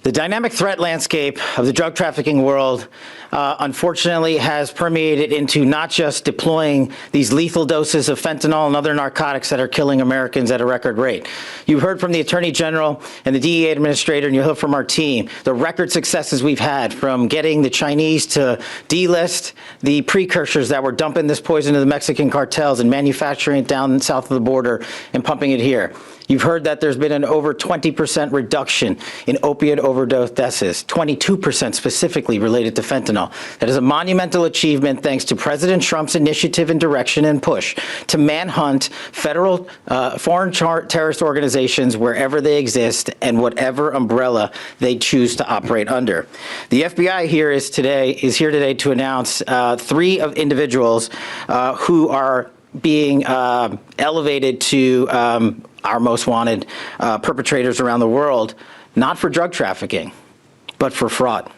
The dynamic threat landscape of the drug trafficking world, unfortunately, has permeated into not just deploying these lethal doses of fentanyl and other narcotics that are killing Americans at a record rate. You heard from the Attorney General and the DEA Administrator, and you heard from our team, the record successes we've had from getting the Chinese to delist the precursors that were dumping this poison to the Mexican cartels and manufacturing it down south of the border and pumping it here. You've heard that there's been an over 20% reduction in opioid overdose deaths, 22% specifically related to fentanyl. That is a monumental achievement thanks to President Trump's initiative and direction and push to manhunt federal foreign terrorist organizations wherever they exist and whatever umbrella they choose to operate under. The FBI is here today to announce 3 individuals who are being elevated to our most wanted perpetrators around the world, not for drug trafficking, but for fraud.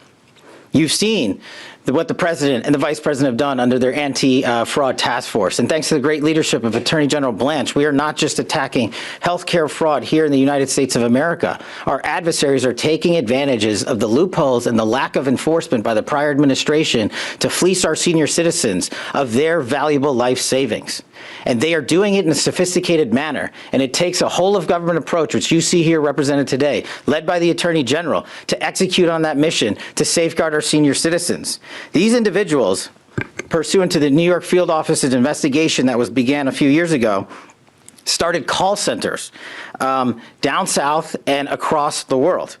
You've seen what the president and the vice president have done under their anti-fraud task force. And thanks to the great leadership of Attorney General Blanche, we are not just attacking healthcare fraud here in the United States of America. Our adversaries are taking advantages of the loopholes and the lack of enforcement by the prior administration to fleece our senior citizens of their valuable life savings. And they are doing it in a sophisticated manner. And it takes a whole of government approach, which you see here represented today, led by the Attorney General, to execute on that mission to safeguard our senior citizens. These individuals, pursuant to the New York Field Office's investigation that began a few years ago, started call centers down south and across the world.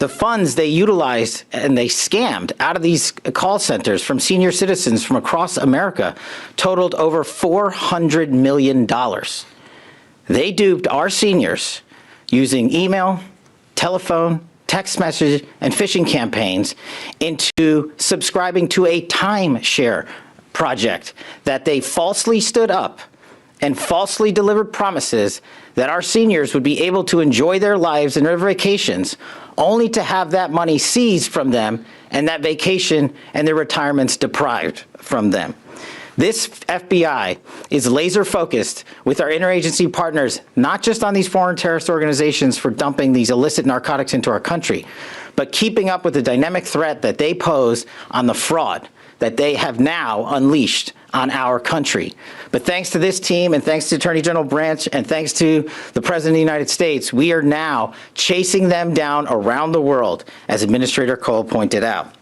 The funds they utilized and they scammed out of these call centers from senior citizens from across America totaled over $400 million. They duped our seniors using email, telephone, text message, and phishing campaigns into subscribing to a timeshare project that they falsely stood up and falsely delivered promises that our seniors would be able to enjoy their lives and their vacations, only to have that money seized from them and that vacation and their retirements deprived from them. This FBI is laser focused with our interagency partners, not just on these foreign terrorist organizations for dumping these illicit narcotics into our country, but keeping up with the dynamic threat that they pose on the fraud that they have now unleashed on our country. But thanks to this team and thanks to Attorney General Branch and thanks to the President of the United States, we are now chasing them down around the world, as Administrator Cole pointed out.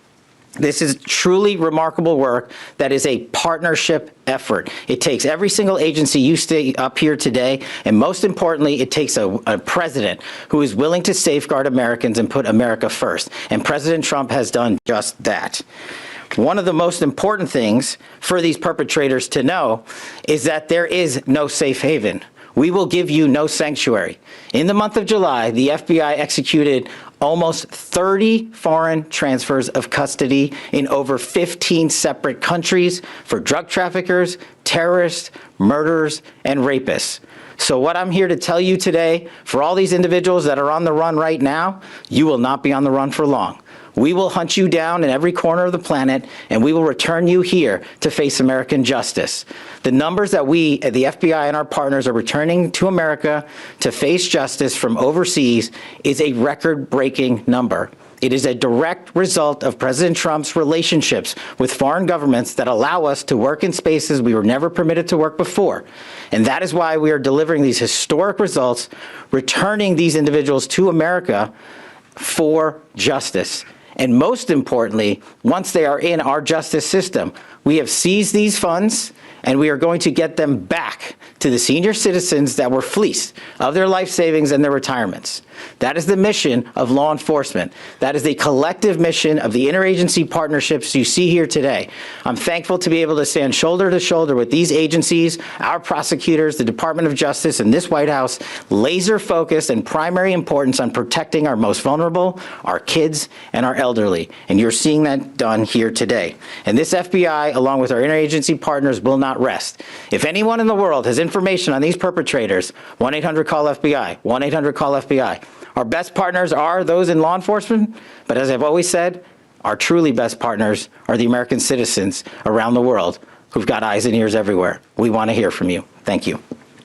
This is truly remarkable work that is a partnership effort. It takes every single agency you see up here today, and most importantly, it takes a president who is willing to safeguard Americans and put America first. And President Trump has done just that. One of the most important things for these perpetrators to know is that there is no safe haven. We will give you no sanctuary. In the month of July, the FBI executed almost 30 foreign transfers of custody in over 15 separate countries for drug traffickers, terrorists, murderers, and rapists. So what I'm here to tell you today, for all these individuals that are on the run right now, you will not be on the run for long. We will hunt you down in every corner of the planet, and we will return you here to face American justice. The numbers that we, the FBI and our partners, are returning to America to face justice from overseas is a record-breaking number. It is a direct result of President Trump's relationships with foreign governments that allow us to work in spaces we were never permitted to work before. And that is why we are delivering these historic results, returning these individuals to America for justice. And most importantly, once they are in our justice system, we have seized these funds and we are going to get them back to the senior citizens that were fleeced of their life savings and their retirements. That is the mission of law enforcement. That is the collective mission of the interagency partnerships you see here today. I'm thankful to be able to stand shoulder to shoulder with these agencies, our prosecutors, the Department of Justice, and this White House, laser focused and primary importance on protecting our most vulnerable, our kids, and our elderly. And you're seeing that done here today. And this FBI, along with our interagency partners, will not rest. If anyone in the world has information on these perpetrators, 1-800-CALL-FBI, 1-800-CALL-FBI. Our best partners are those in law enforcement, but as I've always said, our truly best partners are the American citizens around the world who've got eyes and ears everywhere. We want to hear from you. Thank you.